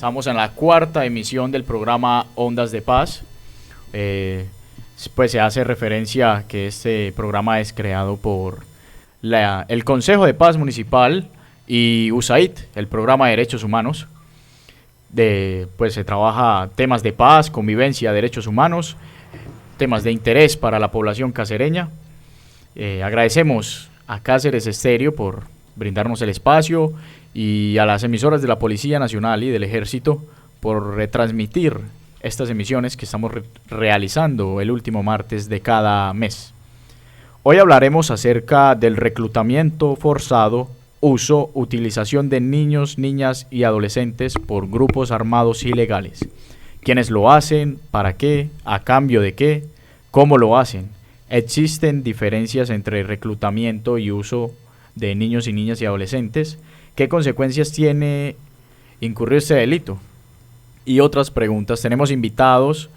Estamos en la cuarta emisión del programa Ondas de Paz. Pues se hace referencia a que este programa es creado por el Consejo de Paz Municipal y USAID, el Programa de Derechos Humanos. Pues se trabaja temas de paz, convivencia, derechos humanos, temas de interés para la población cacereña. Agradecemos a Cáceres Estéreo por brindarnos el espacio y a las emisoras de la Policía Nacional y del Ejército por retransmitir estas emisiones que estamos realizando el último martes de cada mes. Hoy hablaremos acerca del reclutamiento forzado, uso, utilización de niños, niñas y adolescentes por grupos armados ilegales. ¿Quiénes lo hacen? ¿Para qué? ¿A cambio de qué? ¿Cómo lo hacen? ¿Existen diferencias entre reclutamiento y uso de niños y niñas y adolescentes? ¿Qué consecuencias tiene incurrir este delito? Y otras preguntas. Tenemos invitados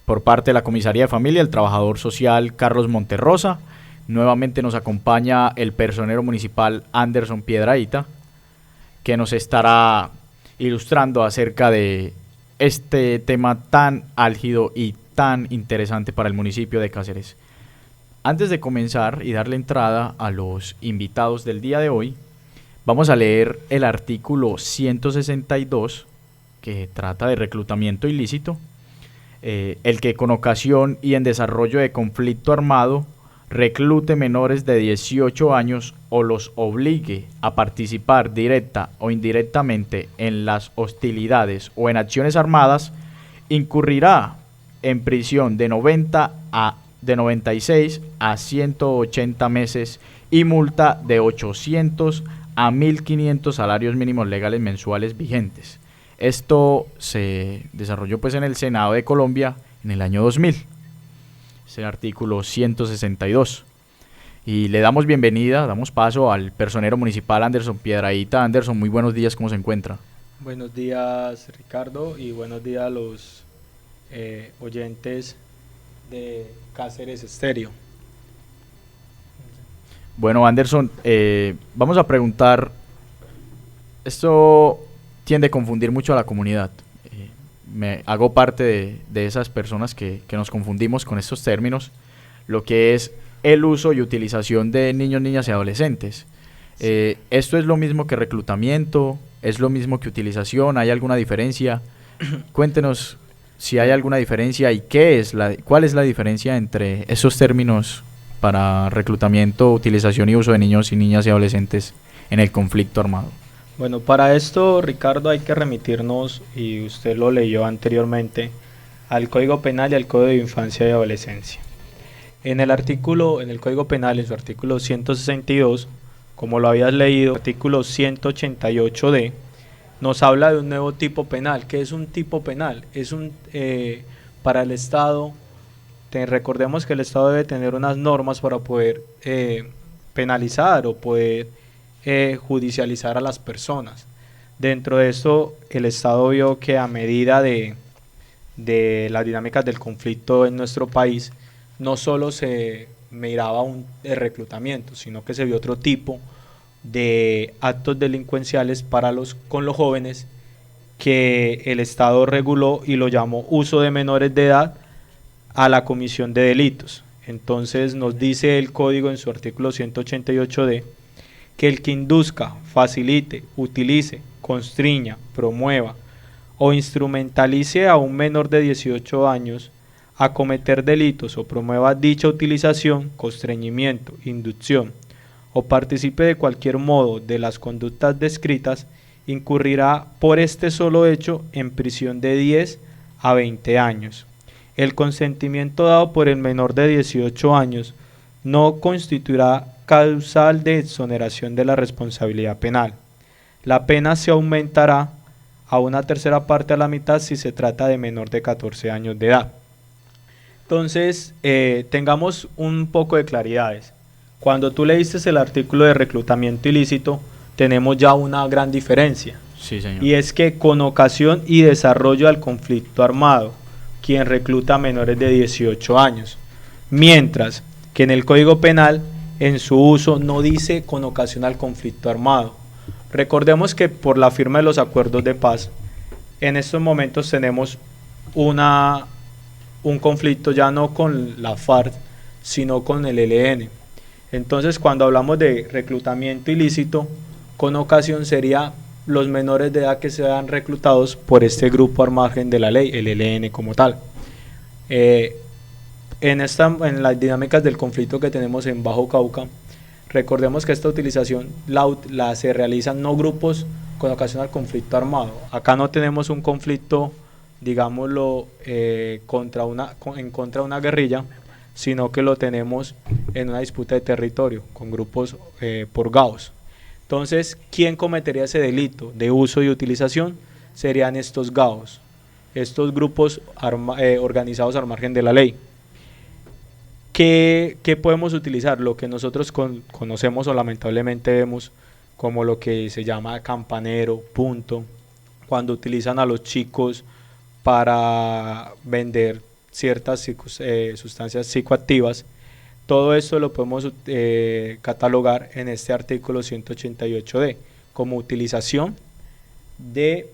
por parte de la Comisaría de Familia, el trabajador social Carlos Monterrosa. Nuevamente nos acompaña el personero municipal Anderson Piedrahita, que nos estará ilustrando acerca de este tema tan álgido y tan interesante para el municipio de Cáceres. Antes de comenzar y darle entrada a los invitados del día de hoy, vamos a leer el artículo 162, que trata de reclutamiento ilícito, el que con ocasión y en desarrollo de conflicto armado reclute menores de 18 años o los obligue a participar directa o indirectamente en las hostilidades o en acciones armadas, incurrirá en prisión de 96 a 180 meses y multa de 800 a 1.500 salarios mínimos legales mensuales vigentes. Esto se desarrolló pues en el Senado de Colombia en el año 2000. Es el artículo 162. Y le damos bienvenida, damos paso al personero municipal Anderson Piedrahita. Anderson, muy buenos días, ¿cómo se encuentra? Buenos días, Ricardo, y buenos días a los oyentes de Cáceres Estéreo. Bueno, Anderson, vamos a preguntar, esto tiende a confundir mucho a la comunidad. Me hago parte de esas personas que nos confundimos con estos términos, lo que es el uso y utilización de niños, niñas y adolescentes. Sí. ¿Esto es lo mismo que reclutamiento? ¿Es lo mismo que utilización? ¿Hay alguna diferencia? Cuéntenos si hay alguna diferencia y cuál es la diferencia entre esos términos para reclutamiento, utilización y uso de niños y niñas y adolescentes en el conflicto armado. Bueno, para esto, Ricardo, hay que remitirnos, y usted lo leyó anteriormente, al Código Penal y al Código de Infancia y Adolescencia. En el Código Penal, en su artículo 162, como lo habías leído, artículo 188D, nos habla de un nuevo tipo penal. ¿Qué es un tipo penal? Es para el Estado. Recordemos que el Estado debe tener unas normas para poder penalizar o poder judicializar a las personas. Dentro de esto, el Estado vio que a medida de las dinámicas del conflicto en nuestro país, no solo se miraba el reclutamiento, sino que se vio otro tipo de actos delincuenciales con los jóvenes que el Estado reguló y lo llamó uso de menores de edad a la comisión de delitos. Entonces nos dice el código en su artículo 188D que el que induzca, facilite, utilice, constriña, promueva o instrumentalice a un menor de 18 años a cometer delitos o promueva dicha utilización, constreñimiento, inducción o participe de cualquier modo de las conductas descritas, incurrirá por este solo hecho en prisión de 10 a 20 años. El consentimiento dado por el menor de 18 años no constituirá causal de exoneración de la responsabilidad penal. La pena se aumentará a una tercera parte a la mitad si se trata de menor de 14 años de edad. Entonces, tengamos un poco de claridades. Cuando tú leíste el artículo de reclutamiento ilícito, tenemos ya una gran diferencia. Sí, señor. Y es que con ocasión y desarrollo al conflicto armado, quien recluta a menores de 18 años, mientras que en el Código Penal, en su uso, no dice con ocasión al conflicto armado. Recordemos que por la firma de los acuerdos de paz, en estos momentos tenemos un conflicto ya no con la FARC, sino con el ELN. Entonces, cuando hablamos de reclutamiento ilícito, con ocasión sería los menores de edad que sean reclutados por este grupo al margen de la ley, el ELN como tal. En las dinámicas del conflicto que tenemos en Bajo Cauca, recordemos que esta utilización se realizan no grupos con ocasión al conflicto armado. Acá no tenemos un conflicto, digámoslo, en contra de una guerrilla, sino que lo tenemos en una disputa de territorio con grupos por GAOs. Entonces, ¿quién cometería ese delito de uso y utilización? Serían estos GAOs, estos grupos organizados al margen de la ley. ¿Qué podemos utilizar? Lo que nosotros conocemos o lamentablemente vemos como lo que se llama campanero, punto, cuando utilizan a los chicos para vender ciertas sustancias psicoactivas. Todo esto lo podemos catalogar en este artículo 188D como utilización de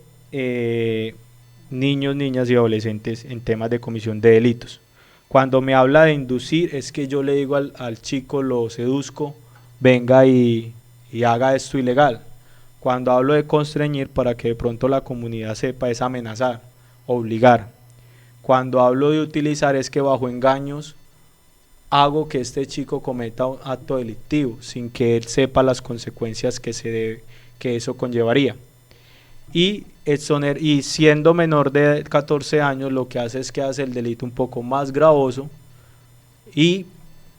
niños, niñas y adolescentes en temas de comisión de delitos. Cuando me habla de inducir, es que yo le digo al chico, lo seduzco, venga y haga esto ilegal. Cuando hablo de constreñir, para que de pronto la comunidad sepa, es amenazar, obligar. Cuando hablo de utilizar, es que bajo engaños hago que este chico cometa un acto delictivo sin que él sepa las consecuencias que eso conllevaría. Y siendo menor de 14 años, lo que hace es que hace el delito un poco más gravoso, y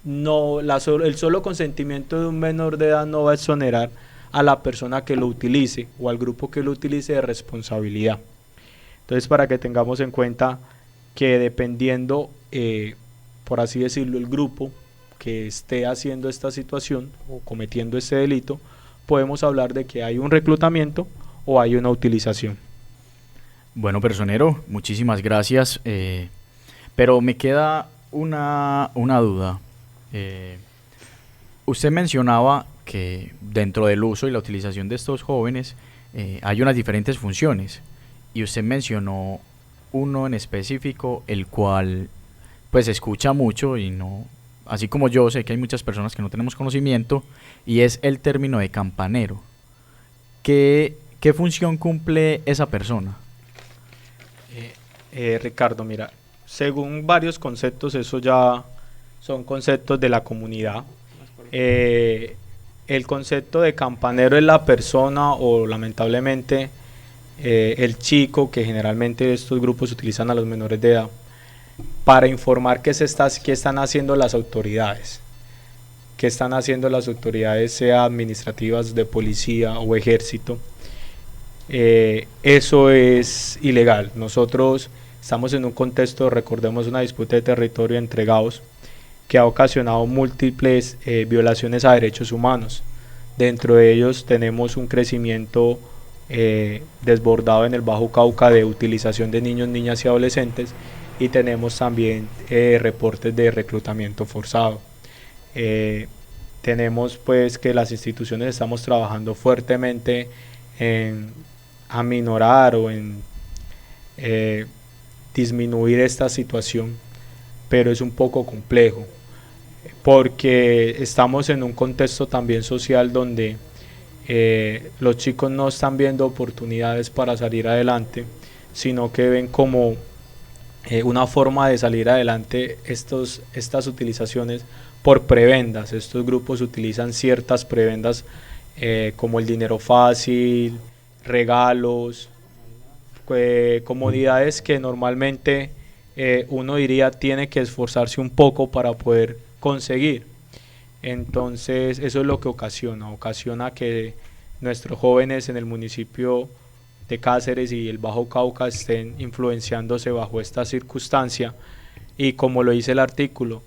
el solo consentimiento de un menor de edad no va a exonerar a la persona que lo utilice o al grupo que lo utilice de responsabilidad. Entonces, para que tengamos en cuenta que dependiendo, por así decirlo, el grupo que esté haciendo esta situación o cometiendo este delito, podemos hablar de que hay un reclutamiento o hay una utilización. Bueno, personero, muchísimas gracias, pero me queda una duda. Usted mencionaba que dentro del uso y la utilización de estos jóvenes hay unas diferentes funciones, y usted mencionó uno en específico, el cual pues se escucha mucho y no, así como yo sé que hay muchas personas que no tenemos conocimiento, y es el término de campanero. ¿Qué función cumple esa persona? Ricardo, mira, según varios conceptos, eso ya son conceptos de la comunidad. El concepto de campanero es la persona, o lamentablemente el chico, que generalmente estos grupos utilizan a los menores de edad, para informar qué están haciendo las autoridades. ¿Qué están haciendo las autoridades, sea administrativas, de policía o ejército? Eso es ilegal. Nosotros estamos en un contexto, recordemos, una disputa de territorio entre GAOs que ha ocasionado múltiples violaciones a derechos humanos. Dentro de ellos tenemos un crecimiento desbordado en el Bajo Cauca de utilización de niños, niñas y adolescentes, y tenemos también reportes de reclutamiento forzado. Tenemos pues que las instituciones estamos trabajando fuertemente en aminorar o en disminuir esta situación, pero es un poco complejo porque estamos en un contexto también social donde los chicos no están viendo oportunidades para salir adelante, sino que ven como una forma de salir adelante estas utilizaciones por prebendas. Estos grupos utilizan ciertas prebendas como el dinero fácil, regalos, comodidades que normalmente uno diría tiene que esforzarse un poco para poder conseguir. Entonces eso es lo que ocasiona que nuestros jóvenes en el municipio de Cáceres y el Bajo Cauca estén influenciándose bajo esta circunstancia. Y como lo dice el artículo,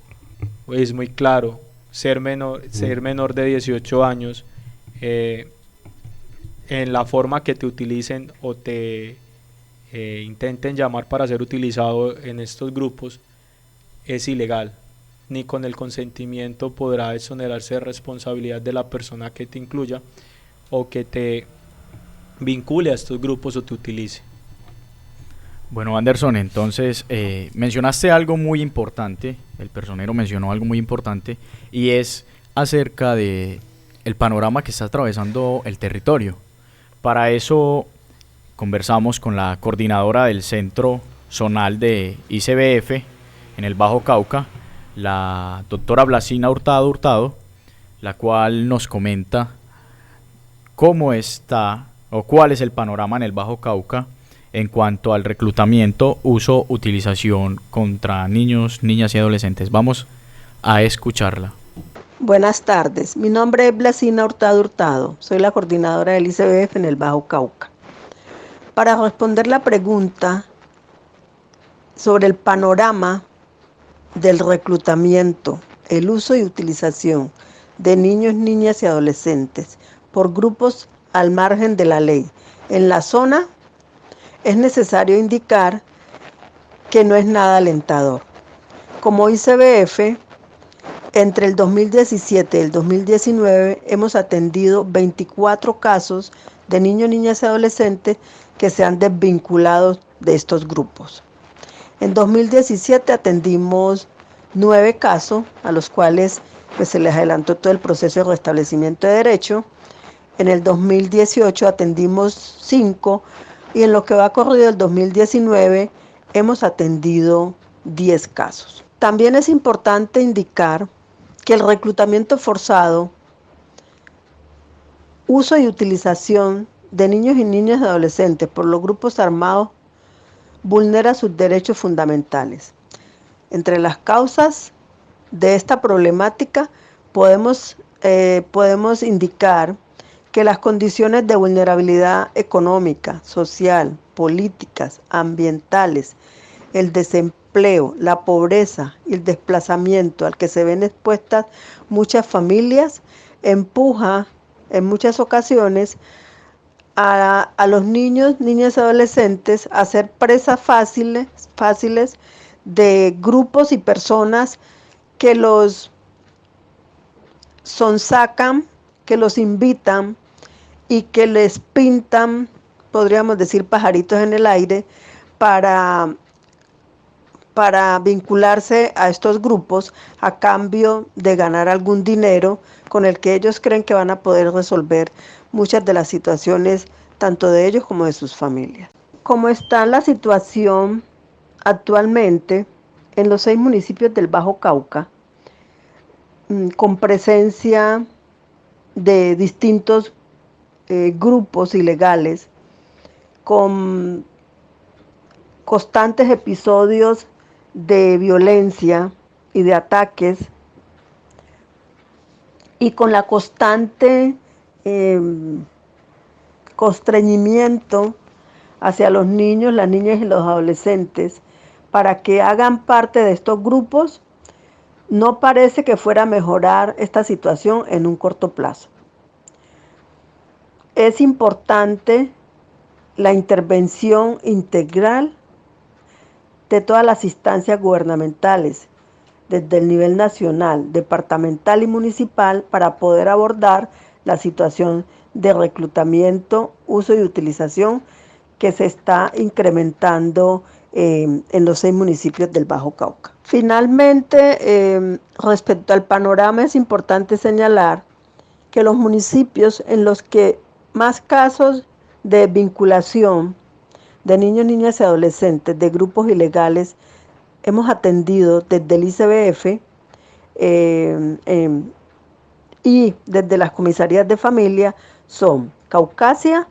es muy claro, ser menor de 18 años, en la forma que te utilicen o te intenten llamar para ser utilizado en estos grupos, es ilegal. Ni con el consentimiento podrá exonerarse de responsabilidad de la persona que te incluya o que te vincule a estos grupos o te utilice. Bueno, Anderson, entonces mencionaste algo muy importante, el personero mencionó algo muy importante, y es acerca de el panorama que está atravesando el territorio. Para eso conversamos con la coordinadora del Centro Zonal de ICBF en el Bajo Cauca, la doctora Blasina Hurtado, la cual nos comenta cómo está o cuál es el panorama en el Bajo Cauca en cuanto al reclutamiento, uso, utilización contra niños, niñas y adolescentes. Vamos a escucharla. Buenas tardes, mi nombre es Blasina Hurtado, soy la coordinadora del ICBF en el Bajo Cauca. Para responder la pregunta sobre el panorama del reclutamiento, el uso y utilización de niños, niñas y adolescentes por grupos al margen de la ley en la zona, es necesario indicar que no es nada alentador. Como ICBF, entre el 2017 y el 2019 hemos atendido 24 casos de niños, niñas y adolescentes que se han desvinculado de estos grupos. En 2017 atendimos 9 casos a los cuales se les adelantó todo el proceso de restablecimiento de derecho. En el 2018 atendimos 5 y en lo que va corrido el 2019 hemos atendido 10 casos. También es importante indicar que el reclutamiento forzado, uso y utilización de niños y niñas y adolescentes por los grupos armados vulnera sus derechos fundamentales. Entre las causas de esta problemática podemos indicar que las condiciones de vulnerabilidad económica, social, políticas, ambientales, el desempleo, la pobreza y el desplazamiento al que se ven expuestas muchas familias empuja en muchas ocasiones a los niños, niñas y adolescentes a ser presas fáciles de grupos y personas que los sonsacan, que los invitan y que les pintan, podríamos decir, pajaritos en el aire para vincularse a estos grupos a cambio de ganar algún dinero con el que ellos creen que van a poder resolver muchas de las situaciones tanto de ellos como de sus familias. Como está la situación actualmente en los 6 municipios del Bajo Cauca, con presencia de distintos grupos ilegales, con constantes episodios de violencia y de ataques, y con la constante constreñimiento hacia los niños, las niñas y los adolescentes para que hagan parte de estos grupos, no parece que fuera a mejorar esta situación en un corto plazo. Es importante la intervención integral de todas las instancias gubernamentales, desde el nivel nacional, departamental y municipal, para poder abordar la situación de reclutamiento, uso y utilización que se está incrementando en los 6 municipios del Bajo Cauca. Finalmente, respecto al panorama, es importante señalar que los municipios en los que más casos de vinculación de niños, niñas y adolescentes de grupos ilegales hemos atendido desde el ICBF y desde las comisarías de familia son Caucasia,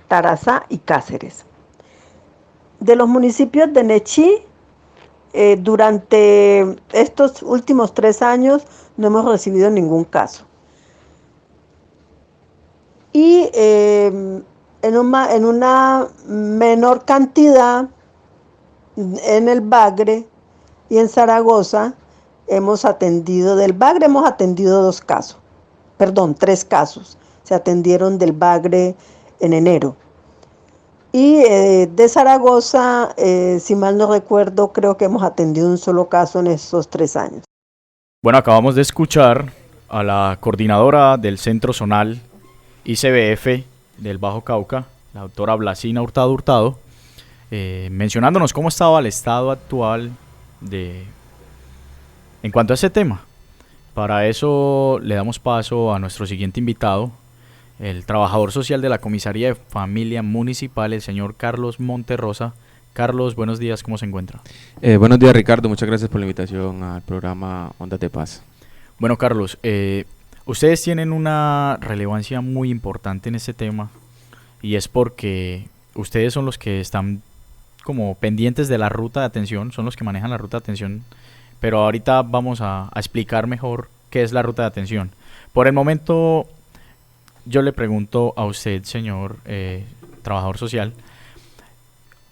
Tarazá y Cáceres. De los municipios de Nechí, durante estos últimos 3 años no hemos recibido ningún caso. Y en una menor cantidad en el Bagre y en Zaragoza hemos atendido, del Bagre hemos atendido 3 casos, se atendieron del Bagre en enero. Y de Zaragoza, si mal no recuerdo, creo que hemos atendido un solo caso en esos 3 años. Bueno, acabamos de escuchar a la coordinadora del Centro Zonal ICBF del Bajo Cauca, la doctora Blasina Hurtado Hurtado, mencionándonos cómo estaba el estado actual en cuanto a ese tema. Para eso le damos paso a nuestro siguiente invitado, el trabajador social de la Comisaría de Familia Municipal, el señor Carlos Monterrosa. Carlos, buenos días, ¿cómo se encuentra? Buenos días, Ricardo, muchas gracias por la invitación al programa Ondas de Paz. Bueno, Carlos, ustedes tienen una relevancia muy importante en este tema, y es porque ustedes son los que están como pendientes de la ruta de atención, son los que manejan la ruta de atención, pero ahorita vamos a explicar mejor qué es la ruta de atención. Por el momento, yo le pregunto a usted, señor trabajador social,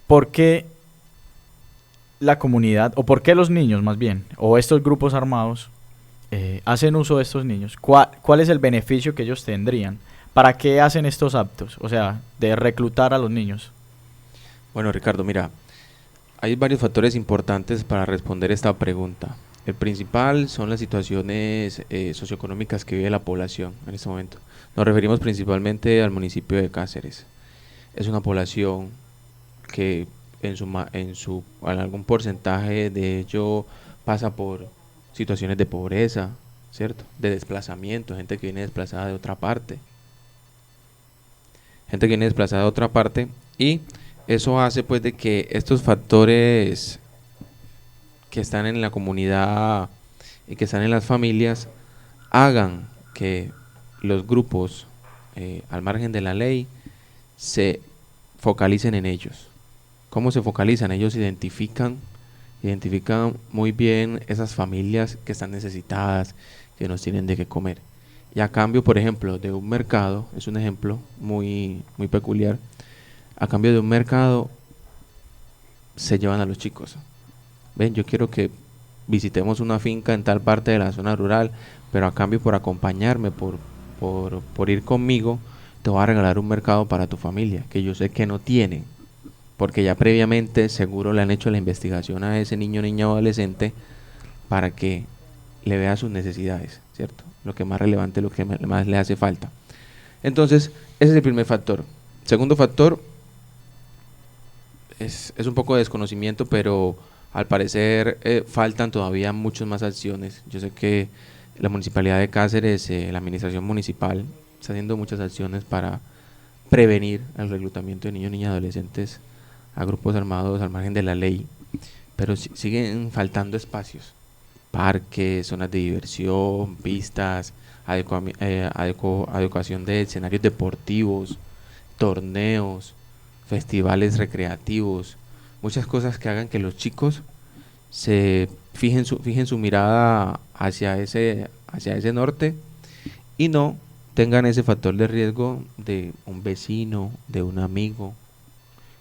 ¿por qué la comunidad, o por qué los niños más bien, o estos grupos armados, hacen uso de estos niños? ¿Cuál es el beneficio que ellos tendrían? ¿Para qué hacen estos actos? O sea, de reclutar a los niños. Bueno, Ricardo, mira, hay varios factores importantes para responder esta pregunta. El principal son las situaciones socioeconómicas que vive la población en este momento. Nos referimos principalmente al municipio de Cáceres. Es una población que en algún porcentaje de ello pasa por situaciones de pobreza, ¿cierto? De desplazamiento, gente que viene desplazada de otra parte. Y eso hace pues de que estos factores que están en la comunidad y que están en las familias hagan que los grupos al margen de la ley se focalicen en ellos. ¿Cómo se focalizan? Ellos identifican muy bien esas familias que están necesitadas, que no tienen de qué comer. Y a cambio, por ejemplo, de un mercado, es un ejemplo muy, muy peculiar, a cambio de un mercado se llevan a los chicos. Ven, yo quiero que visitemos una finca en tal parte de la zona rural, pero a cambio por acompañarme, por ir conmigo, te voy a regalar un mercado para tu familia, que yo sé que no tienen, porque ya previamente seguro le han hecho la investigación a ese niño, niña o adolescente para que le vea sus necesidades, ¿cierto? Lo que más relevante, lo que más le hace falta. Entonces, ese es el primer factor. Segundo factor, es un poco de desconocimiento, pero al parecer faltan todavía muchas más acciones. Yo sé que la Municipalidad de Cáceres, la administración municipal, está haciendo muchas acciones para prevenir el reclutamiento de niños, niñas y adolescentes a grupos armados al margen de la ley, pero siguen faltando espacios, parques, zonas de diversión, pistas, adecuación de escenarios deportivos, torneos, festivales recreativos, muchas cosas que hagan que los chicos se fijen su mirada hacia ese norte y no tengan ese factor de riesgo de un vecino, de un amigo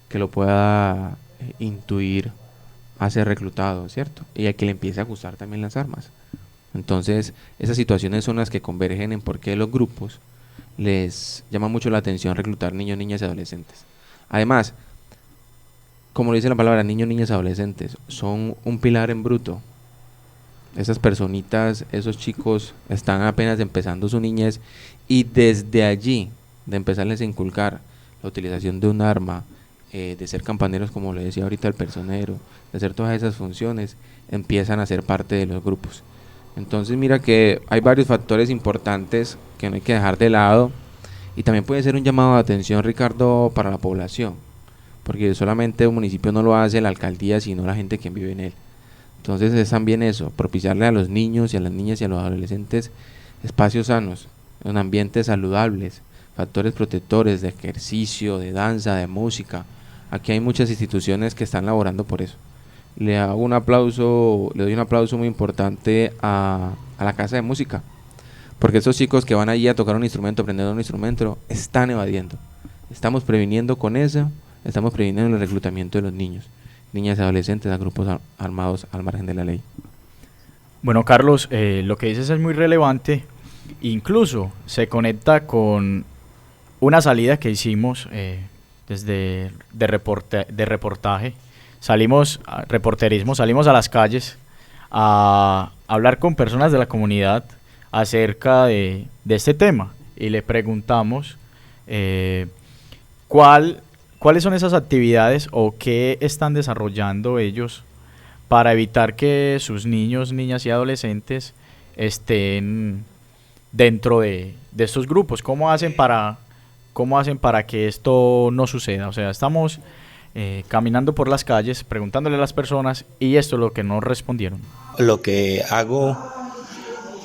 que lo pueda intuir a ser reclutado, ¿cierto? Y a que le empiece a gustar también las armas. Entonces, esas situaciones son las que convergen en por qué los grupos les llama mucho la atención reclutar niños, niñas y adolescentes. Además, como lo dice la palabra, niños, niñas y adolescentes son un pilar en bruto. Esas personitas, esos chicos están apenas empezando su niñez y desde allí, de empezarles a inculcar la utilización de un arma, de ser campaneros, como le decía ahorita el personero, de hacer todas esas funciones, empiezan a ser parte de los grupos. Entonces mira que hay varios factores importantes que no hay que dejar de lado y también puede ser un llamado de atención, Ricardo, para la población, porque solamente un municipio no lo hace la alcaldía, sino la gente que vive en él. Entonces es también eso, propiciarle a los niños y a las niñas y a los adolescentes espacios sanos, en ambientes saludables, factores protectores de ejercicio, de danza, de música. Aquí hay muchas instituciones que están laborando por eso. Le doy un aplauso muy importante a la casa de música, porque esos chicos que van allí a tocar un instrumento, aprender un instrumento, están evadiendo. Estamos previniendo con eso, estamos previniendo el reclutamiento de los niños, niñas y adolescentes a grupos armados al margen de la ley. Bueno, Carlos, lo que dices es muy relevante, incluso se conecta con una salida que hicimos desde de reportaje, reporterismo, salimos a las calles a hablar con personas de la comunidad acerca de este tema y le preguntamos ¿Cuáles son esas actividades o qué están desarrollando ellos para evitar que sus niños, niñas y adolescentes estén dentro de estos grupos? ¿Cómo hacen para que esto no suceda? O sea, estamos caminando por las calles, preguntándole a las personas y esto es lo que nos respondieron. Lo que hago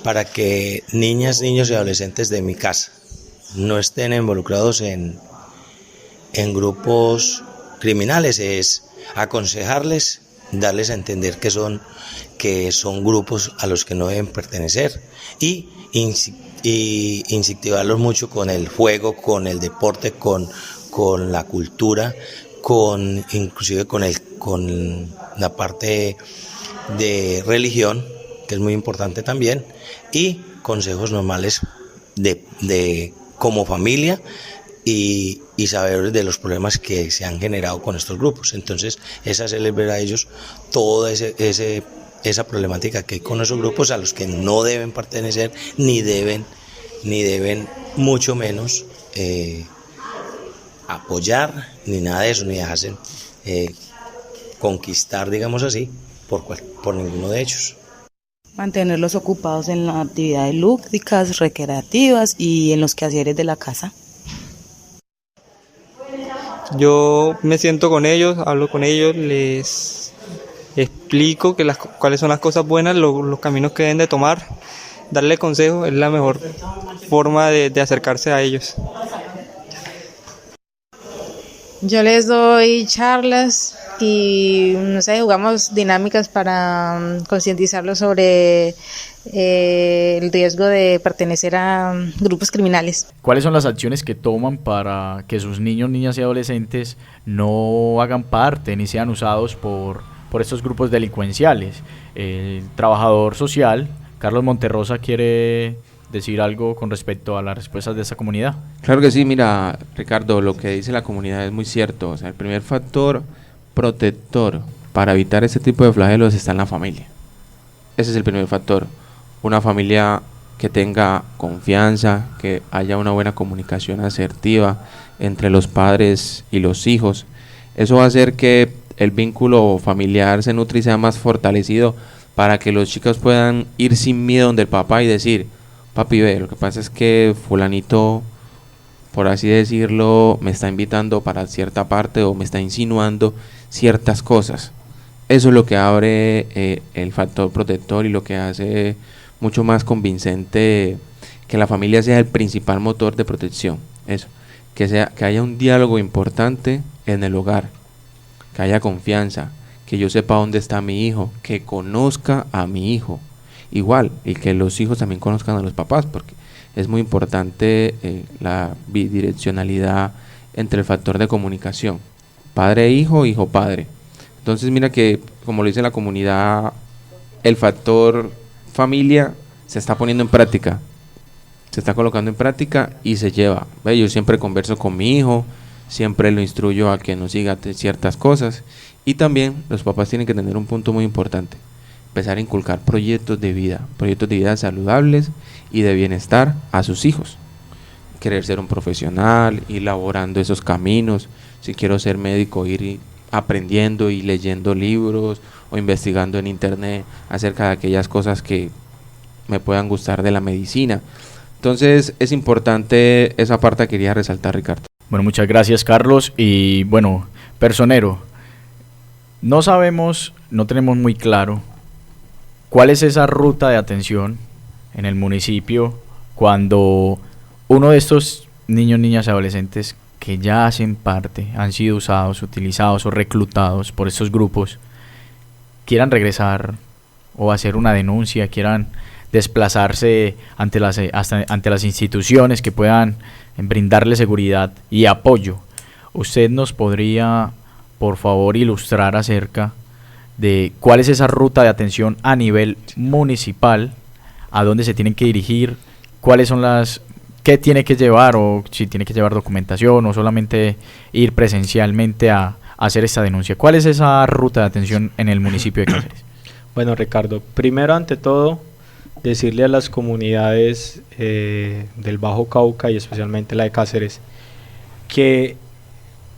para que niñas, niños y adolescentes de mi casa no estén involucrados en grupos criminales es aconsejarles, darles a entender que son grupos a los que no deben pertenecer y incentivarlos mucho con el juego, con el deporte, con la cultura, inclusive con la parte de religión, que es muy importante también, y consejos normales de como familia y saber de los problemas que se han generado con estos grupos. Entonces es hacerles ver a ellos toda esa problemática que hay con esos grupos a los que no deben pertenecer ni deben mucho menos apoyar ni nada de eso, ni dejarse conquistar, digamos así, por ninguno de ellos. Mantenerlos ocupados en las actividades lúdicas, recreativas y en los quehaceres de la casa. Yo me siento con ellos, hablo con ellos, les explico cuáles son las cosas buenas, los caminos que deben de tomar. Darle consejos es la mejor forma de acercarse a ellos. Yo les doy charlas y, no sé, jugamos dinámicas para concientizarlos sobre el riesgo de pertenecer a grupos criminales. ¿Cuáles son las acciones que toman para que sus niños, niñas y adolescentes no hagan parte ni sean usados por estos grupos delincuenciales? El trabajador social, Carlos Monterrosa, quiere decir algo con respecto a las respuestas de esa comunidad. Claro que sí, mira, Ricardo, lo que dice la comunidad es muy cierto. O sea, el primer factor protector para evitar este tipo de flagelos está en la familia. Ese es el primer factor. Una familia que tenga confianza, que haya una buena comunicación asertiva entre los padres y los hijos. Eso va a hacer que el vínculo familiar se nutre y sea más fortalecido para que los chicos puedan ir sin miedo donde el papá y decir: papi, ve, lo que pasa es que fulanito, por así decirlo, me está invitando para cierta parte o me está insinuando ciertas cosas. Eso es lo que abre el factor protector y lo que hace mucho más convincente que la familia sea el principal motor de protección. Eso, que haya un diálogo importante en el hogar, que haya confianza, que yo sepa dónde está mi hijo, que conozca a mi hijo. Igual, y que los hijos también conozcan a los papás, porque es muy importante la bidireccionalidad entre el factor de comunicación, padre-hijo, hijo-padre. Entonces mira que, como lo dice la comunidad, el factor familia se está poniendo en práctica, se está colocando en práctica y se lleva. ¿Ve? Yo siempre converso con mi hijo, siempre lo instruyo a que no siga ciertas cosas, y también los papás tienen que tener un punto muy importante: empezar a inculcar proyectos de vida saludables y de bienestar a sus hijos. Querer ser un profesional, ir laborando esos caminos. Si quiero ser médico, ir aprendiendo y leyendo libros o investigando en internet acerca de aquellas cosas que me puedan gustar de la medicina. Entonces es importante esa parte que quería resaltar, Ricardo. Bueno, muchas gracias, Carlos. Y bueno, personero, no tenemos muy claro ¿cuál es esa ruta de atención en el municipio cuando uno de estos niños, niñas y adolescentes que ya hacen parte, han sido usados, utilizados o reclutados por estos grupos, quieran regresar o hacer una denuncia, quieran desplazarse ante las instituciones que puedan brindarle seguridad y apoyo? ¿Usted nos podría, por favor, ilustrar acerca de cuál es esa ruta de atención a nivel municipal, a dónde se tienen que dirigir, cuáles son qué tiene que llevar, o si tiene que llevar documentación o solamente ir presencialmente a hacer esta denuncia? ¿Cuál es esa ruta de atención en el municipio de Cáceres? Bueno, Ricardo, primero ante todo, decirle a las comunidades del Bajo Cauca y especialmente la de Cáceres que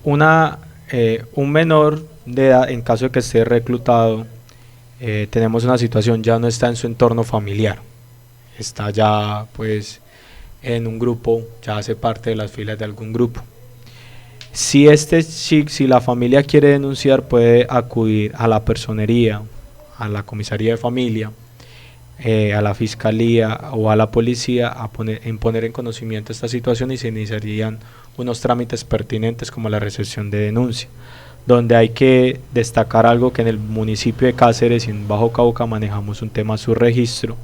un menor de edad, en caso de que esté reclutado, tenemos una situación, ya no está en su entorno familiar, está ya pues en un grupo, ya hace parte de las filas de algún grupo. Si la familia quiere denunciar, puede acudir a la personería, a la comisaría de familia, a la fiscalía o a la policía en poner en conocimiento esta situación, y se iniciarían unos trámites pertinentes como la recepción de denuncia, donde hay que destacar algo, que en el municipio de Cáceres y en Bajo Cauca manejamos un tema subregistro,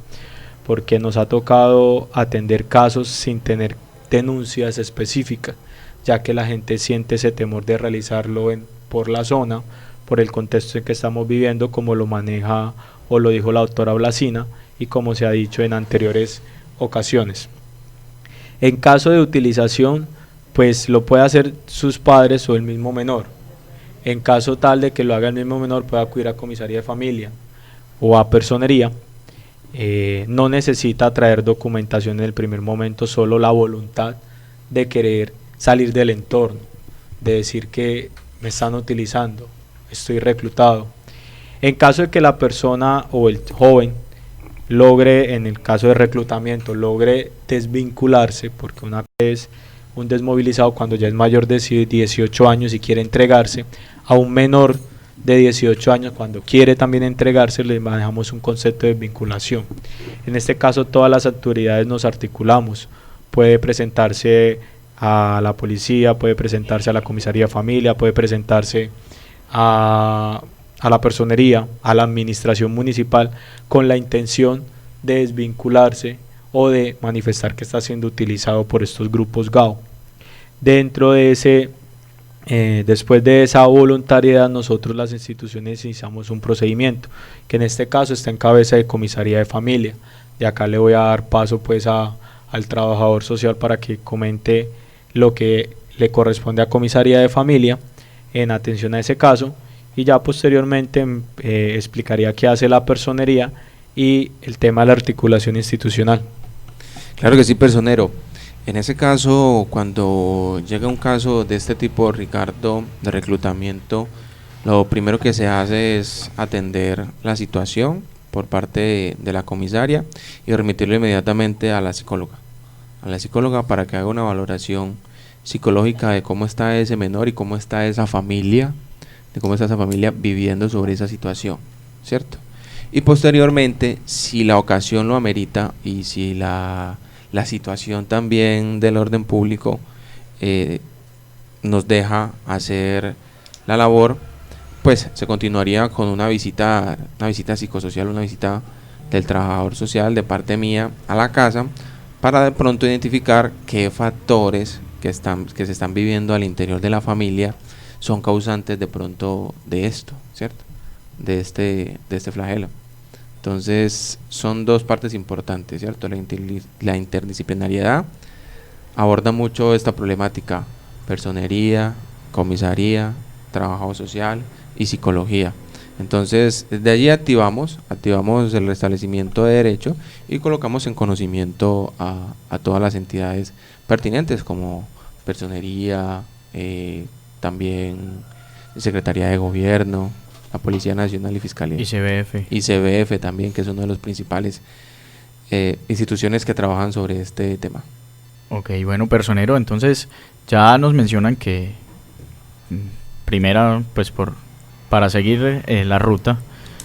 porque nos ha tocado atender casos sin tener denuncias específicas, ya que la gente siente ese temor de realizarlo por la zona, por el contexto en que estamos viviendo, como lo maneja o lo dijo la doctora Blasina y como se ha dicho en anteriores ocasiones. En caso de utilización, pues lo puede hacer sus padres o el mismo menor. En caso tal de que lo haga el mismo menor, puede acudir a comisaría de familia o a personería. No necesita traer documentación en el primer momento, solo la voluntad de querer salir del entorno, de decir que me están utilizando, estoy reclutado. En caso de que la persona o el joven logre, en el caso de reclutamiento, logre desvincularse, porque una vez un desmovilizado, cuando ya es mayor de 18 años y quiere entregarse, a un menor de 18 años cuando quiere también entregarse, le manejamos un concepto de vinculación. En este caso todas las autoridades nos articulamos, puede presentarse a la policía, puede presentarse a la comisaría de familia, puede presentarse a la personería, a la administración municipal, con la intención de desvincularse o de manifestar que está siendo utilizado por estos grupos GAO. Dentro de después de esa voluntariedad, nosotros las instituciones iniciamos un procedimiento, que en este caso está en cabeza de comisaría de familia. De acá le voy a dar paso pues al trabajador social para que comente lo que le corresponde a comisaría de familia en atención a ese caso, y ya posteriormente explicaría qué hace la personería y el tema de la articulación institucional. Claro que sí, personero. En ese caso, cuando llega un caso de este tipo, Ricardo, de reclutamiento, lo primero que se hace es atender la situación por parte de la comisaria y remitirlo inmediatamente a la psicóloga para que haga una valoración psicológica de cómo está ese menor y cómo está esa familia, viviendo sobre esa situación, ¿cierto? Y posteriormente, si la ocasión lo amerita y si la situación también del orden público nos deja hacer la labor, pues se continuaría con una visita psicosocial, una visita del trabajador social de parte mía a la casa, para de pronto identificar qué factores que se están viviendo al interior de la familia son causantes de pronto de esto, ¿cierto? De este flagelo. Entonces son dos partes importantes, ¿cierto? La interdisciplinariedad aborda mucho esta problemática: personería, comisaría, trabajo social y psicología. Entonces desde allí activamos el restablecimiento de derecho y colocamos en conocimiento a todas las entidades pertinentes, como personería, también Secretaría de Gobierno, la Policía Nacional y Fiscalía. ICBF también, que es uno de los principales instituciones que trabajan sobre este tema. Ok, bueno, personero, entonces ya nos mencionan que primero, pues para seguir la ruta,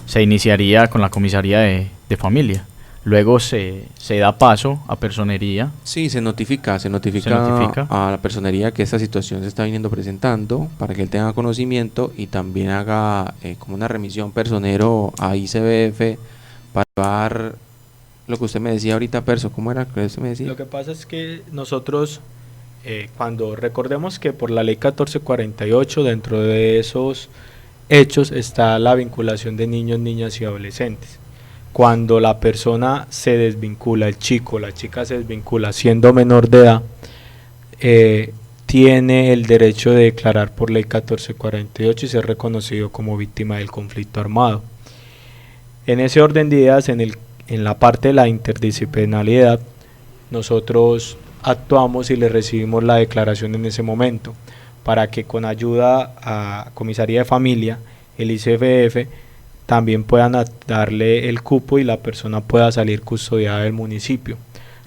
se iniciaría con la comisaría de familia. Luego se da paso a personería. Sí, se notifica a la personería que esta situación se está viniendo presentando, para que él tenga conocimiento y también haga como una remisión personero a ICBF para llevar lo que usted me decía ahorita, Perso. ¿Cómo era que usted me decía? Lo que pasa es que nosotros, cuando recordemos que por la ley 1448, dentro de esos hechos está la vinculación de niños, niñas y adolescentes. Cuando la persona se desvincula, el chico, la chica se desvincula siendo menor de edad, tiene el derecho de declarar por ley 1448 y ser reconocido como víctima del conflicto armado. En ese orden de ideas, en la parte de la interdisciplinariedad, nosotros actuamos y le recibimos la declaración en ese momento, para que con ayuda a Comisaría de Familia, el ICBF, también puedan darle el cupo y la persona pueda salir custodiada del municipio.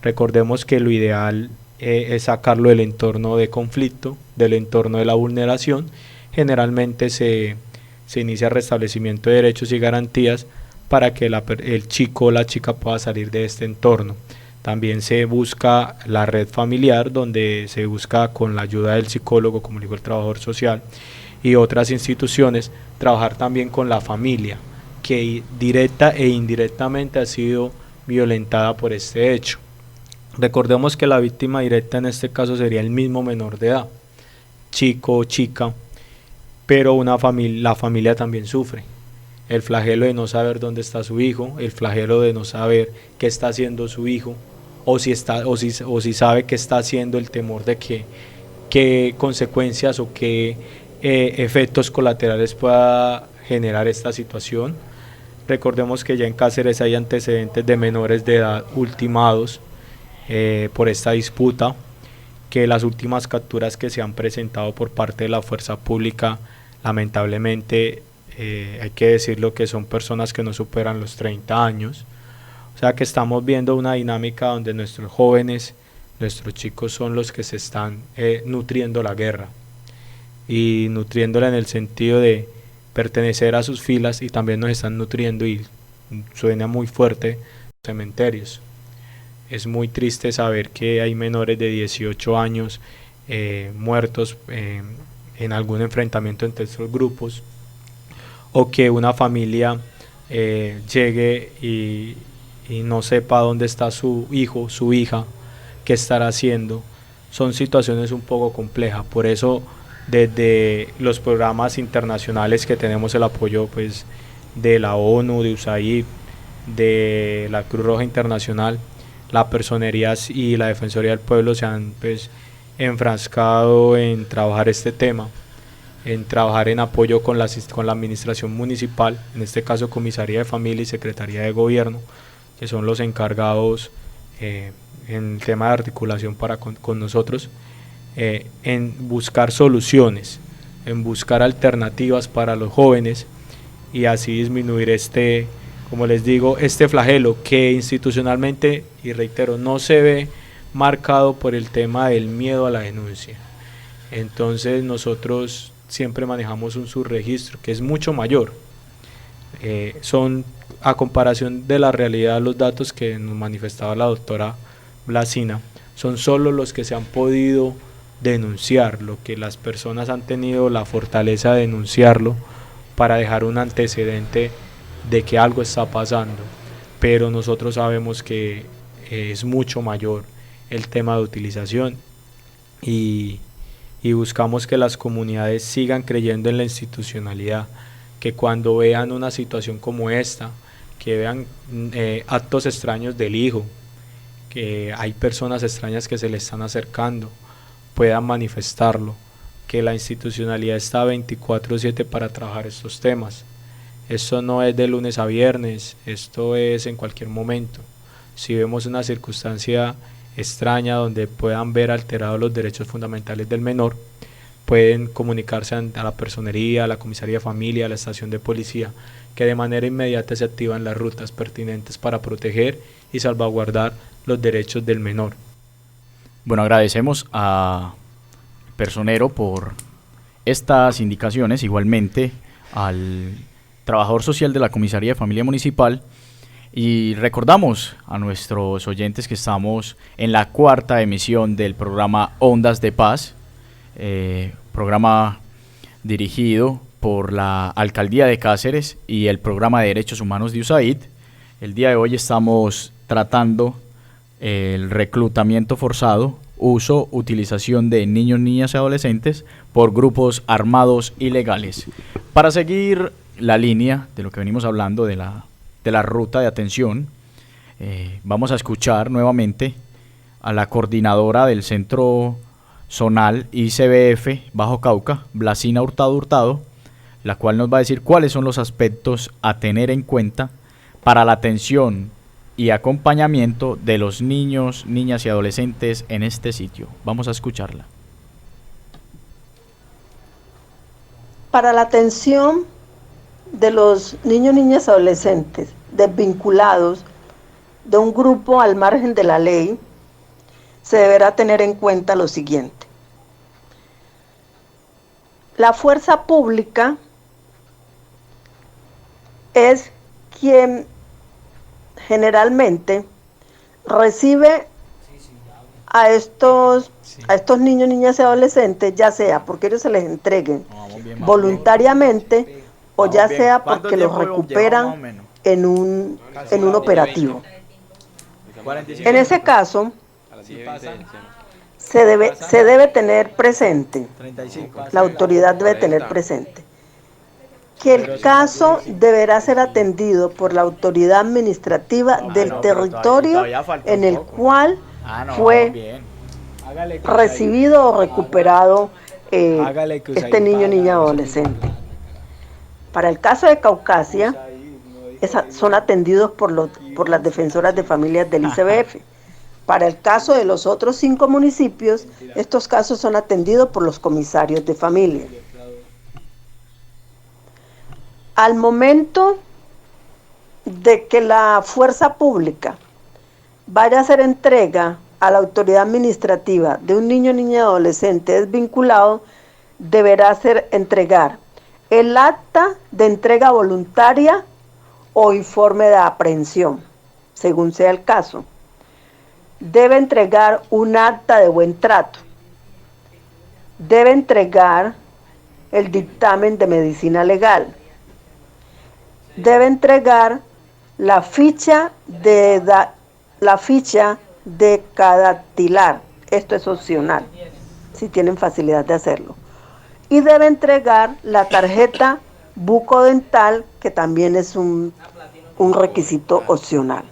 Recordemos que lo ideal es sacarlo del entorno de conflicto, del entorno de la vulneración. Generalmente se inicia restablecimiento de derechos y garantías para que el chico o la chica pueda salir de este entorno. También se busca la red familiar, donde se busca con la ayuda del psicólogo, como dijo el trabajador social, y otras instituciones, trabajar también con la familia, que directa e indirectamente ha sido violentada por este hecho. Recordemos que la víctima directa en este caso sería el mismo menor de edad, chico o chica, pero la familia también sufre. El flagelo de no saber dónde está su hijo, el flagelo de no saber qué está haciendo su hijo, o si sabe qué está haciendo, el temor de qué consecuencias o qué efectos colaterales pueda generar esta situación. Recordemos que ya en Cáceres hay antecedentes de menores de edad ultimados por esta disputa, que las últimas capturas que se han presentado por parte de la fuerza pública, lamentablemente hay que decirlo, que son personas que no superan los 30 años. O sea que estamos viendo una dinámica donde nuestros jóvenes, nuestros chicos son los que se están nutriendo la guerra, y nutriéndola en el sentido de pertenecer a sus filas, y también nos están nutriendo, y suena muy fuerte, cementerios. Es muy triste saber que hay menores de 18 años muertos en algún enfrentamiento entre estos grupos, o que una familia llegue y no sepa dónde está su hijo, su hija, qué estará haciendo. Son situaciones un poco complejas. Por eso, desde los programas internacionales que tenemos el apoyo pues de la ONU, de USAID, de la Cruz Roja Internacional, la Personería y la Defensoría del Pueblo se han pues enfrascado en trabajar este tema, en trabajar en apoyo con la administración municipal, en este caso Comisaría de Familia y Secretaría de Gobierno, que son los encargados en el tema de articulación con nosotros, en buscar soluciones, en buscar alternativas para los jóvenes, y así disminuir como les digo, este flagelo que institucionalmente, y reitero, no se ve marcado por el tema del miedo a la denuncia. Entonces nosotros siempre manejamos un subregistro que es mucho mayor. Son, a comparación de la realidad, los datos que nos manifestaba la doctora Blasina, son solo los que se han podido denunciar, lo que las personas han tenido la fortaleza de denunciarlo para dejar un antecedente de que algo está pasando, pero nosotros sabemos que es mucho mayor el tema de utilización, y buscamos que las comunidades sigan creyendo en la institucionalidad, que cuando vean una situación como esta, que vean actos extraños del hijo, que hay personas extrañas que se le están acercando, puedan manifestarlo, que la institucionalidad está 24/7 para trabajar estos temas. Esto no es de lunes a viernes, esto es en cualquier momento. Si vemos una circunstancia extraña donde puedan ver alterados los derechos fundamentales del menor, pueden comunicarse a la personería, a la comisaría de familia, a la estación de policía, que de manera inmediata se activan las rutas pertinentes para proteger y salvaguardar los derechos del menor. Bueno, agradecemos al personero por estas indicaciones, igualmente al trabajador social de la Comisaría de Familia Municipal, y recordamos a nuestros oyentes que estamos en la 4ª emisión del programa Ondas de Paz, programa dirigido por la Alcaldía de Cáceres y el Programa de Derechos Humanos de USAID. El día de hoy estamos tratando el reclutamiento forzado, uso, utilización de niños, niñas y adolescentes por grupos armados ilegales. Para seguir la línea de lo que venimos hablando de la ruta de atención, vamos a escuchar nuevamente a la coordinadora del Centro Zonal ICBF Bajo Cauca, Blasina Hurtado, la cual nos va a decir cuáles son los aspectos a tener en cuenta para la atención y acompañamiento de los niños, niñas y adolescentes en este sitio. Vamos a escucharla. Para la atención de los niños, niñas y adolescentes desvinculados de un grupo al margen de la ley, se deberá tener en cuenta lo siguiente. La fuerza pública es quien generalmente recibe a estos niños, niñas y adolescentes, ya sea porque ellos se les entreguen voluntariamente o ya sea porque los recuperan en un operativo. En ese caso, se debe tener presente, la autoridad debe tener presente, que el caso deberá ser atendido por la autoridad administrativa del territorio en el cual fue recibido o recuperado este niño, niña, adolescente. Para el caso de Caucasia, son atendidos por las defensoras de familias del ICBF. Para el caso de los otros 5 municipios, estos casos son atendidos por los comisarios de familia. Al momento de que la fuerza pública vaya a hacer entrega a la autoridad administrativa de un niño, niña, adolescente desvinculado, deberá entregar el acta de entrega voluntaria o informe de aprehensión, según sea el caso. Debe entregar un acta de buen trato. Debe entregar el dictamen de medicina legal. Debe entregar la ficha de cadactilar. Esto es opcional, si tienen facilidad de hacerlo. Y debe entregar la tarjeta bucodental, que también es un requisito opcional.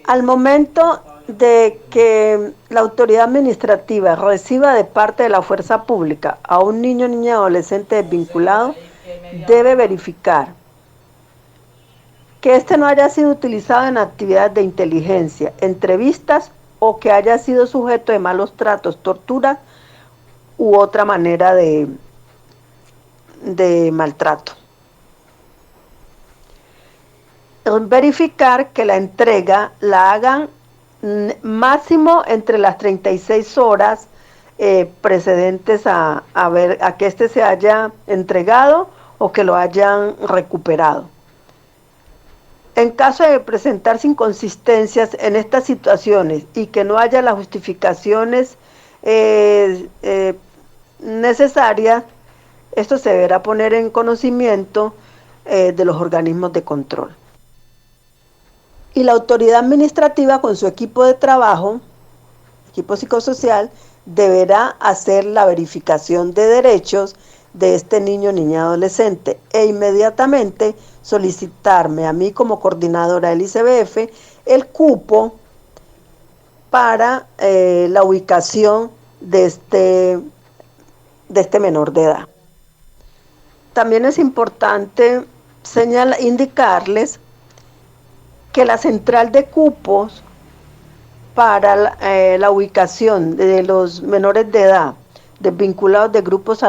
Al momento de que la autoridad administrativa reciba de parte de la fuerza pública a un niño, niña, adolescente desvinculado, debe verificar que éste no haya sido utilizado en actividades de inteligencia, entrevistas o que haya sido sujeto de malos tratos, tortura u otra manera de maltrato. Verificar que la entrega la hagan máximo entre las 36 horas precedentes a que éste se haya entregado o que lo hayan recuperado. En caso de presentarse inconsistencias en estas situaciones y que no haya las justificaciones necesarias, esto se deberá poner en conocimiento de los organismos de control. Y la autoridad administrativa, con su equipo de trabajo, equipo psicosocial, deberá hacer la verificación de derechos de este niño, niña, adolescente e inmediatamente solicitarme a mí como coordinadora del ICBF el cupo para la ubicación de este menor de edad. También es importante indicarles que la central de cupos para la ubicación de los menores de edad desvinculados de grupos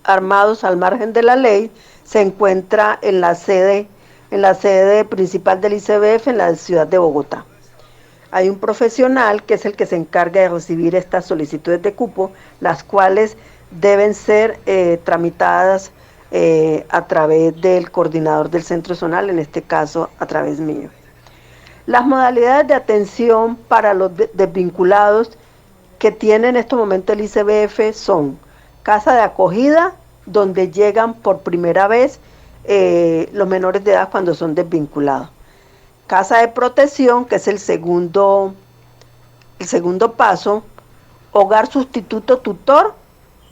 armados al margen de la ley se encuentra en la sede principal del ICBF en la ciudad de Bogotá. Hay un profesional que es el que se encarga de recibir estas solicitudes de cupo, las cuales deben ser tramitadas a través del coordinador del centro zonal, en este caso a través mío. Las modalidades de atención para los desvinculados que tiene en estos momentos el ICBF son casa de acogida, donde llegan por primera vez los menores de edad cuando son desvinculados. Casa de protección, que es el segundo paso, hogar sustituto tutor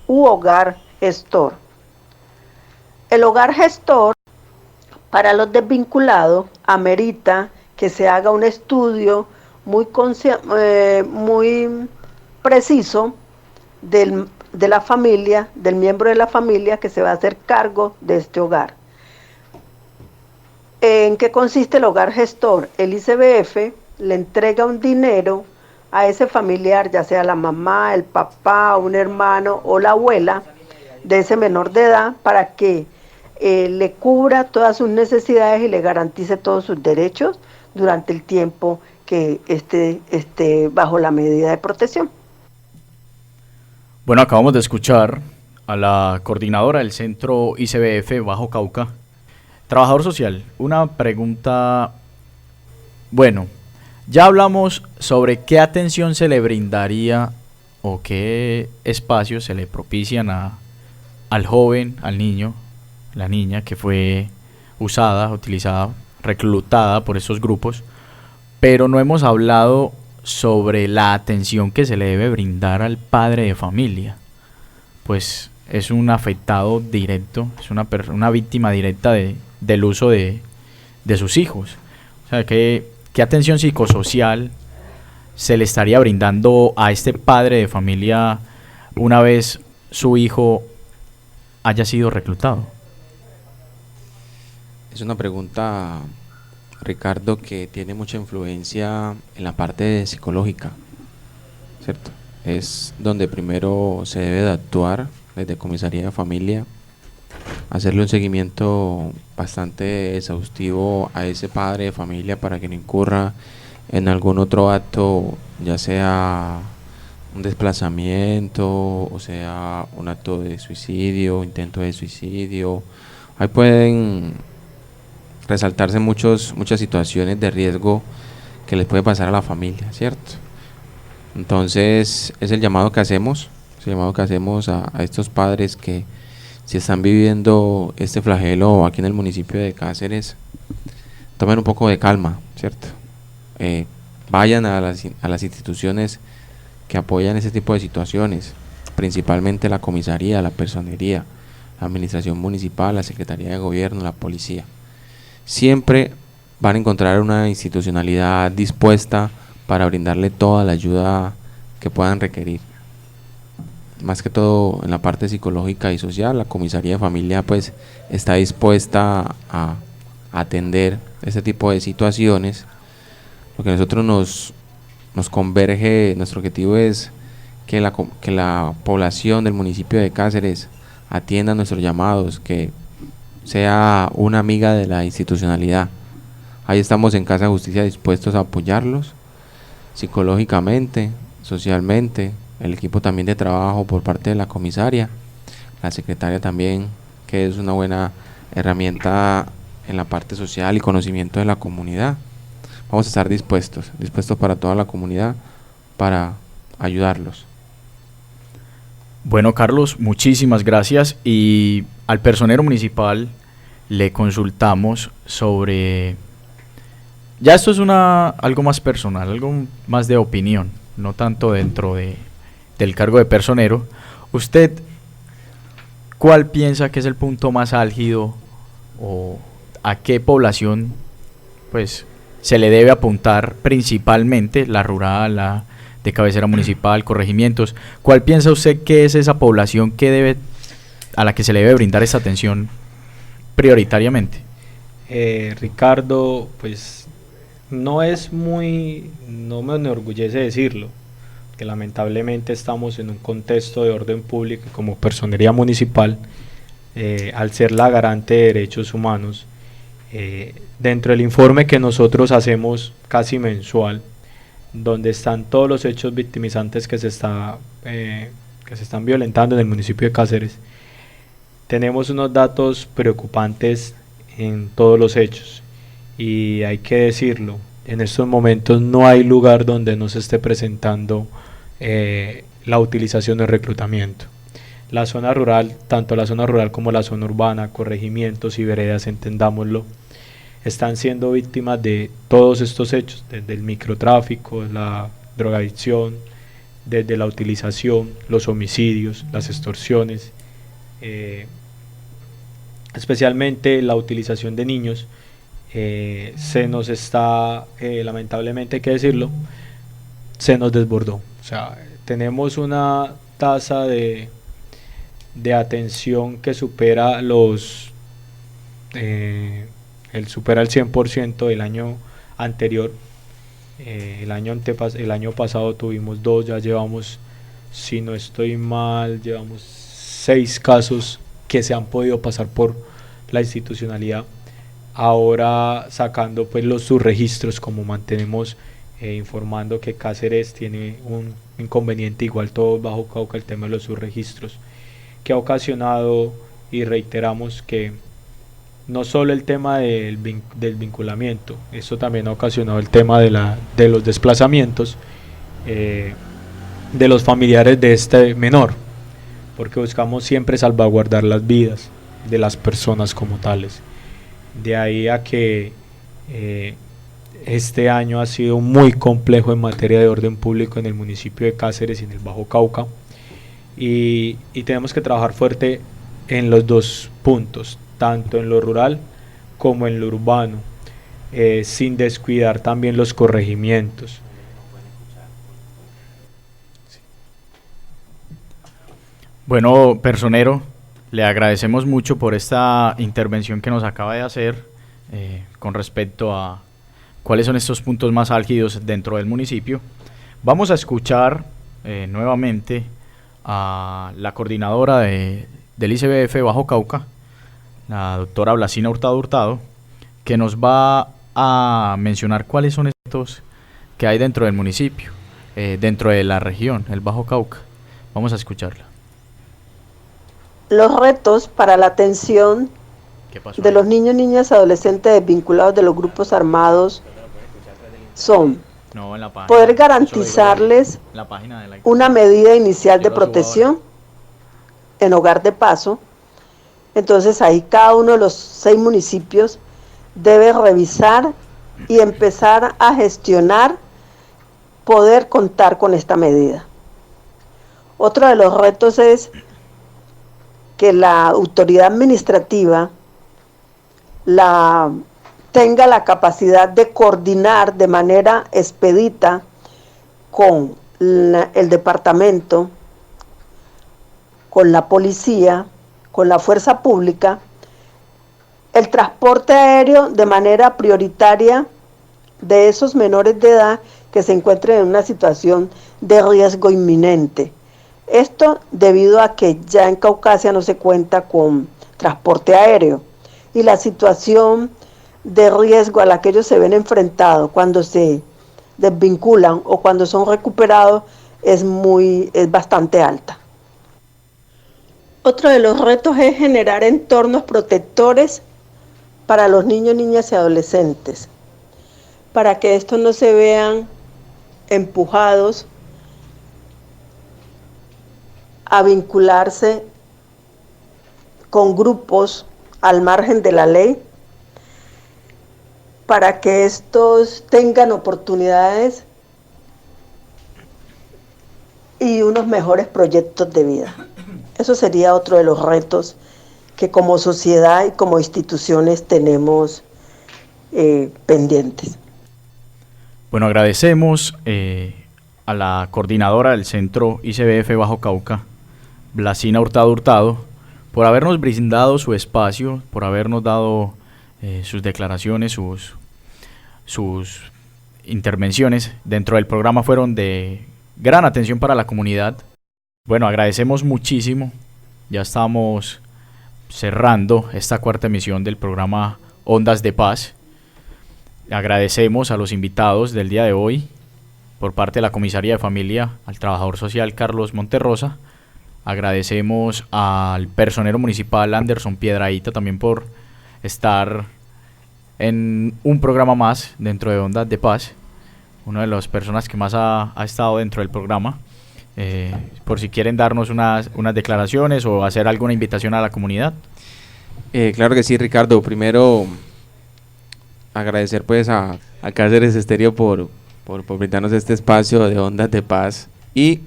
u hogar gestor. El hogar gestor para los desvinculados amerita que se haga un estudio muy preciso de la familia, del miembro de la familia que se va a hacer cargo de este hogar. ¿En qué consiste el hogar gestor? El ICBF le entrega un dinero a ese familiar, ya sea la mamá, el papá, un hermano o la abuela de ese menor de edad, para que le cubra todas sus necesidades y le garantice todos sus derechos durante el tiempo que esté bajo la medida de protección. Bueno, acabamos de escuchar a la coordinadora del Centro ICBF Bajo Cauca. Trabajador social, una pregunta. Bueno, ya hablamos sobre qué atención se le brindaría o qué espacios se le propician al joven, al niño, la niña que fue usada, utilizada, reclutada por estos grupos, pero no hemos hablado sobre la atención que se le debe brindar al padre de familia. Pues es un afectado directo, es una víctima directa del uso de sus hijos. O sea, ¿qué atención psicosocial se le estaría brindando a este padre de familia una vez su hijo haya sido reclutado? Es una pregunta, Ricardo, que tiene mucha influencia en la parte psicológica, ¿cierto? Es donde primero se debe de actuar desde comisaría de familia, hacerle un seguimiento bastante exhaustivo a ese padre de familia para que no incurra en algún otro acto, ya sea un desplazamiento, o sea un acto de suicidio, intento de suicidio. Ahí pueden resaltarse muchas situaciones de riesgo que les puede pasar a la familia, ¿cierto? Entonces es el llamado que hacemos a estos padres que, si están viviendo este flagelo aquí en el municipio de Cáceres, tomen un poco de calma, ¿cierto? Vayan a las instituciones que apoyan ese tipo de situaciones, principalmente la comisaría, la personería, la administración municipal, la secretaría de gobierno, la policía. Siempre van a encontrar una institucionalidad dispuesta para brindarle toda la ayuda que puedan requerir. Más que todo en la parte psicológica y social, la comisaría de familia pues está dispuesta a atender este tipo de situaciones. Lo que a nosotros nos converge, nuestro objetivo es que la población del municipio de Cáceres atienda nuestros llamados, que sea una amiga de la institucionalidad. Ahí estamos en Casa de Justicia dispuestos a apoyarlos psicológicamente, socialmente, el equipo también de trabajo por parte de la comisaria, la secretaria también, que es una buena herramienta en la parte social y conocimiento de la comunidad. Vamos a estar dispuestos para toda la comunidad, para ayudarlos. Bueno, Carlos, muchísimas gracias. Y al personero municipal le consultamos sobre... Ya esto es algo más personal, algo más de opinión, no tanto dentro del cargo de personero. ¿Usted cuál piensa que es el punto más álgido o a qué población pues se le debe apuntar principalmente, la rural, la de cabecera municipal, corregimientos? ¿Cuál piensa usted que es esa población a la que se le debe brindar esa atención prioritariamente? Ricardo, pues no me enorgullece decirlo, que lamentablemente estamos en un contexto de orden público como personería municipal, al ser la garante de derechos humanos, dentro del informe que nosotros hacemos casi mensual, donde están todos los hechos victimizantes que se están violentando en el municipio de Cáceres, tenemos unos datos preocupantes en todos los hechos, y hay que decirlo, en estos momentos no hay lugar donde no se esté presentando la utilización del reclutamiento. La zona rural, tanto la zona rural como la zona urbana, corregimientos y veredas, entendámoslo, están siendo víctimas de todos estos hechos, desde el microtráfico, la drogadicción, desde la utilización, los homicidios, las extorsiones, especialmente la utilización de niños. Se nos está, lamentablemente hay que decirlo, se nos desbordó. O sea, tenemos una tasa de atención que supera supera el 100% del año anterior, el año pasado tuvimos 2, ya llevamos, si no estoy mal, llevamos 6 casos que se han podido pasar por la institucionalidad. Ahora sacando pues los subregistros, como mantenemos informando que Cáceres tiene un inconveniente, igual todo Bajo Cauca, el tema de los subregistros, que ha ocasionado, y reiteramos que no solo el tema del vinculamiento, eso también ha ocasionado el tema de los desplazamientos de los familiares de este menor, porque buscamos siempre salvaguardar las vidas de las personas como tales. De ahí a que este año ha sido muy complejo en materia de orden público en el municipio de Cáceres y en el Bajo Cauca, y tenemos que trabajar fuerte en los dos puntos, tanto en lo rural como en lo urbano, sin descuidar también los corregimientos. Bueno, personero, le agradecemos mucho por esta intervención que nos acaba de hacer con respecto a cuáles son estos puntos más álgidos dentro del municipio. Vamos a escuchar nuevamente a la coordinadora del ICBF Bajo Cauca, la doctora Blasina Hurtado Hurtado, que nos va a mencionar cuáles son estos que hay dentro del municipio, dentro de la región, el Bajo Cauca. Vamos a escucharla. Los retos para la atención de los niños, niñas y adolescentes desvinculados de los grupos armados son poder garantizarles una medida inicial de protección en hogar de paso. Entonces ahí cada uno de los 6 municipios debe revisar y empezar a gestionar poder contar con esta medida. Otro de los retos es que la autoridad administrativa tenga la capacidad de coordinar de manera expedita con el departamento, con la policía, con la fuerza pública, el transporte aéreo de manera prioritaria de esos menores de edad que se encuentren en una situación de riesgo inminente. Esto debido a que ya en Caucasia no se cuenta con transporte aéreo y la situación de riesgo a la que ellos se ven enfrentados cuando se desvinculan o cuando son recuperados es bastante alta. Otro de los retos es generar entornos protectores para los niños, niñas y adolescentes, para que estos no se vean empujados a vincularse con grupos al margen de la ley, para que estos tengan oportunidades y unos mejores proyectos de vida. Eso sería otro de los retos que como sociedad y como instituciones tenemos pendientes. Bueno, agradecemos a la coordinadora del Centro ICBF Bajo Cauca, Blasina Hurtado Hurtado, por habernos brindado su espacio, por habernos dado sus declaraciones, sus intervenciones dentro del programa fueron de gran atención para la comunidad. Bueno, agradecemos muchísimo. Ya estamos cerrando esta 4ª emisión del programa Ondas de Paz. Agradecemos a los invitados del día de hoy, por parte de la Comisaría de Familia, al trabajador social Carlos Monterrosa. Agradecemos al personero municipal Anderson Piedrahíta también por estar en un programa más dentro de Ondas de Paz, una de las personas que más ha estado dentro del programa. Por si quieren darnos unas declaraciones o hacer alguna invitación a la comunidad. Claro que sí, Ricardo. Primero, agradecer pues a Cáceres Estéreo por brindarnos este espacio de Ondas de Paz y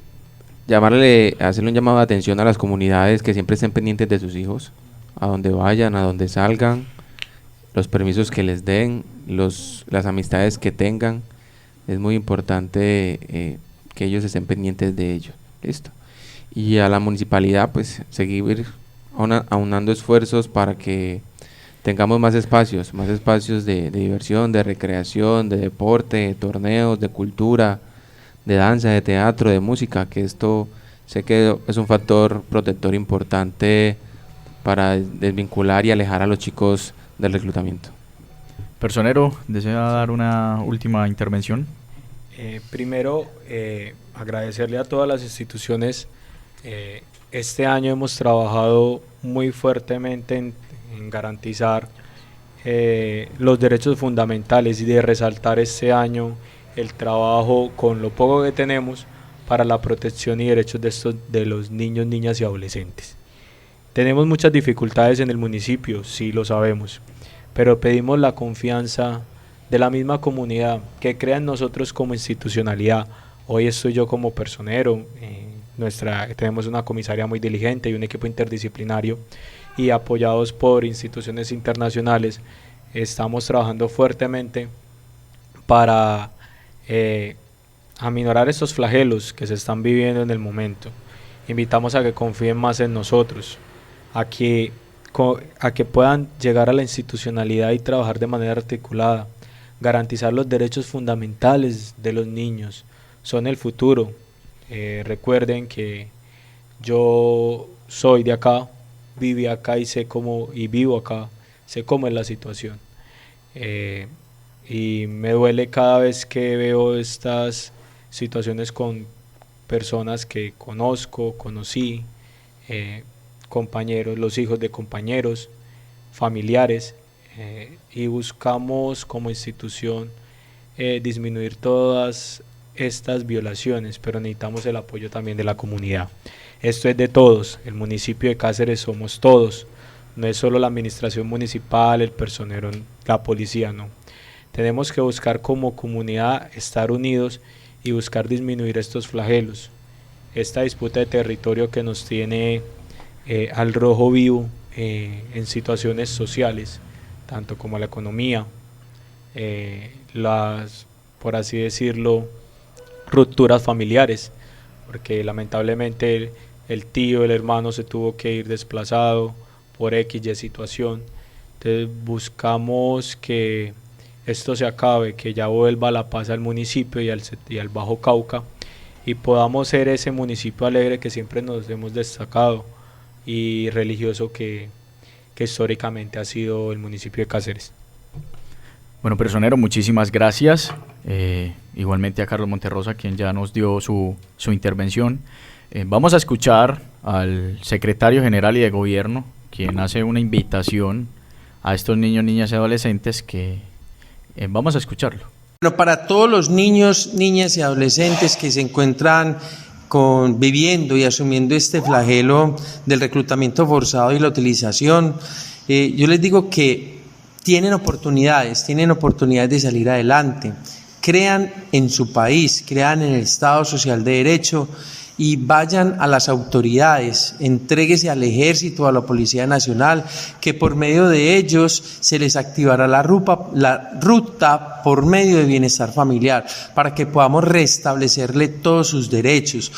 hacerle un llamado de atención a las comunidades que siempre estén pendientes de sus hijos, a donde vayan, a donde salgan, los permisos que les den, las amistades que tengan. Es muy importante que ellos estén pendientes de ello. Listo. Y a la municipalidad, pues seguir aunando esfuerzos para que tengamos más espacios de diversión, de recreación, de deporte, de torneos, de cultura, de danza, de teatro, de música, que esto sé que es un factor protector importante para desvincular y alejar a los chicos del reclutamiento. Personero, ¿desea dar una última intervención? Primero, agradecerle a todas las instituciones. Este año hemos trabajado muy fuertemente en garantizar los derechos fundamentales y de resaltar este año el trabajo con lo poco que tenemos para la protección y derechos de los niños, niñas y adolescentes. Tenemos muchas dificultades en el municipio, sí lo sabemos, pero pedimos la confianza de la misma comunidad que crea en nosotros como institucionalidad. Hoy estoy yo como personero, tenemos una comisaría muy diligente y un equipo interdisciplinario, y apoyados por instituciones internacionales estamos trabajando fuertemente para aminorar estos flagelos que se están viviendo en el momento. Invitamos a que confíen más en nosotros, a que puedan llegar a la institucionalidad y trabajar de manera articulada, garantizar los derechos fundamentales de los niños, son el futuro. Recuerden que yo soy de acá, viví acá y vivo acá, sé cómo es la situación. Y me duele cada vez que veo estas situaciones con personas que conocí, compañeros, los hijos de compañeros, familiares, y buscamos como institución disminuir todas estas violaciones, pero necesitamos el apoyo también de la comunidad. Esto es de todos, el municipio de Cáceres somos todos, no es solo la administración municipal, el personero, la policía, no. Tenemos que buscar como comunidad estar unidos y buscar disminuir estos flagelos. Esta disputa de territorio que nos tiene al rojo vivo en situaciones sociales, tanto como la economía, las, por así decirlo, rupturas familiares, porque lamentablemente el tío, el hermano se tuvo que ir desplazado por X y situación. Entonces buscamos que esto se acabe, que ya vuelva la paz al municipio y al Bajo Cauca, y podamos ser ese municipio alegre que siempre nos hemos destacado y religioso que históricamente ha sido el municipio de Cáceres. Bueno, personero, muchísimas gracias. Igualmente a Carlos Monterrosa, quien ya nos dio su intervención. Vamos a escuchar al secretario general y de gobierno, quien hace una invitación a estos niños, niñas y adolescentes que vamos a escucharlo. Bueno, para todos los niños, niñas y adolescentes que se encuentran viviendo y asumiendo este flagelo del reclutamiento forzado y la utilización, yo les digo que tienen oportunidades de salir adelante. Crean en su país, crean en el Estado Social de Derecho y vayan a las autoridades, entréguese al Ejército, a la Policía Nacional, que por medio de ellos se les activará la ruta por medio de bienestar familiar, para que podamos restablecerle todos sus derechos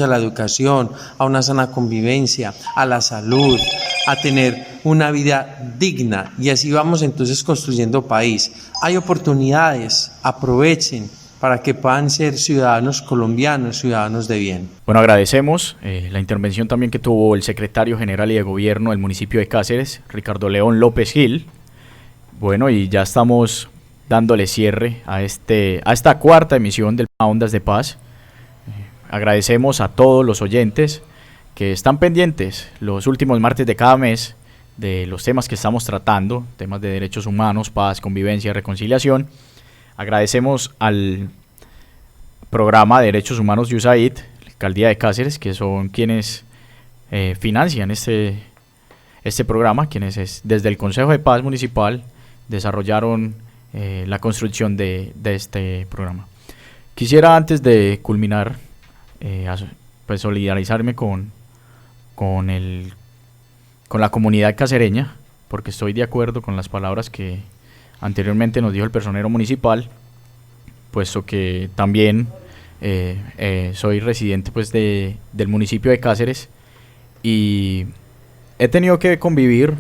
a la educación, a una sana convivencia, a la salud, a tener una vida digna, y así vamos entonces construyendo país. Hay oportunidades, aprovechen para que puedan ser ciudadanos colombianos, ciudadanos de bien. Bueno, agradecemos la intervención también que tuvo el secretario general y de gobierno del municipio de Cáceres, Ricardo León López Gil. Bueno, y ya estamos dándole cierre a esta cuarta emisión del Ondas de Paz. Agradecemos a todos los oyentes que están pendientes los últimos martes de cada mes de los temas que estamos tratando, temas de derechos humanos, paz, convivencia, reconciliación. Agradecemos al programa de Derechos Humanos de USAID, la Alcaldía de Cáceres, que son quienes financian este programa, quienes desde el Consejo de Paz Municipal desarrollaron la construcción de este programa. Quisiera, antes de culminar, pues solidarizarme con la comunidad cacereña, porque estoy de acuerdo con las palabras que anteriormente nos dijo el personero municipal, puesto que también soy residente pues del municipio de Cáceres y he tenido que convivir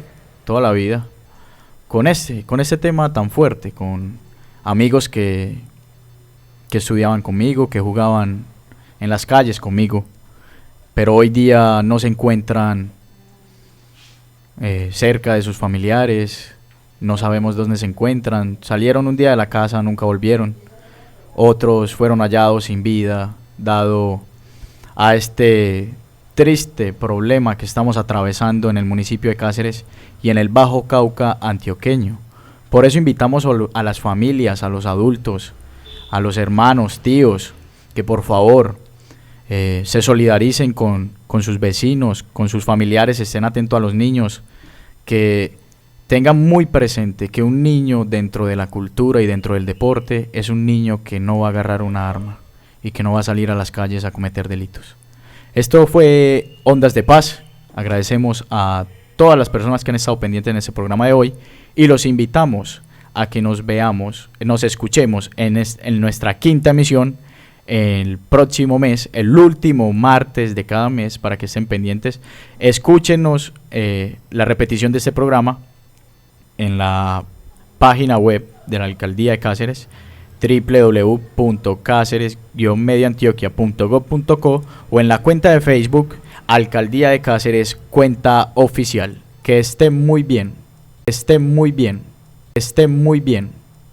toda la vida con este tema tan fuerte, con amigos que estudiaban conmigo, que jugaban en las calles conmigo, pero hoy día no se encuentran cerca de sus familiares, no sabemos dónde se encuentran, salieron un día de la casa, nunca volvieron, otros fueron hallados sin vida, dado a este triste problema que estamos atravesando en el municipio de Cáceres y en el Bajo Cauca antioqueño. Por eso invitamos a las familias, a los adultos, a los hermanos, tíos, que por favor se solidaricen con sus vecinos, con sus familiares, estén atentos a los niños, que tengan muy presente que un niño dentro de la cultura y dentro del deporte es un niño que no va a agarrar una arma y que no va a salir a las calles a cometer delitos. Esto fue Ondas de Paz. Agradecemos a todas las personas que han estado pendientes en este programa de hoy y los invitamos a que nos escuchemos en nuestra quinta emisión el próximo mes, el último martes de cada mes, para que estén pendientes. Escúchenos la repetición de este programa en la página web de la Alcaldía de Cáceres, www.caceres-mediantioquia.gov.co, o en la cuenta de Facebook Alcaldía de Cáceres, cuenta oficial. Que esté muy bien, esté muy bien, esté muy bien.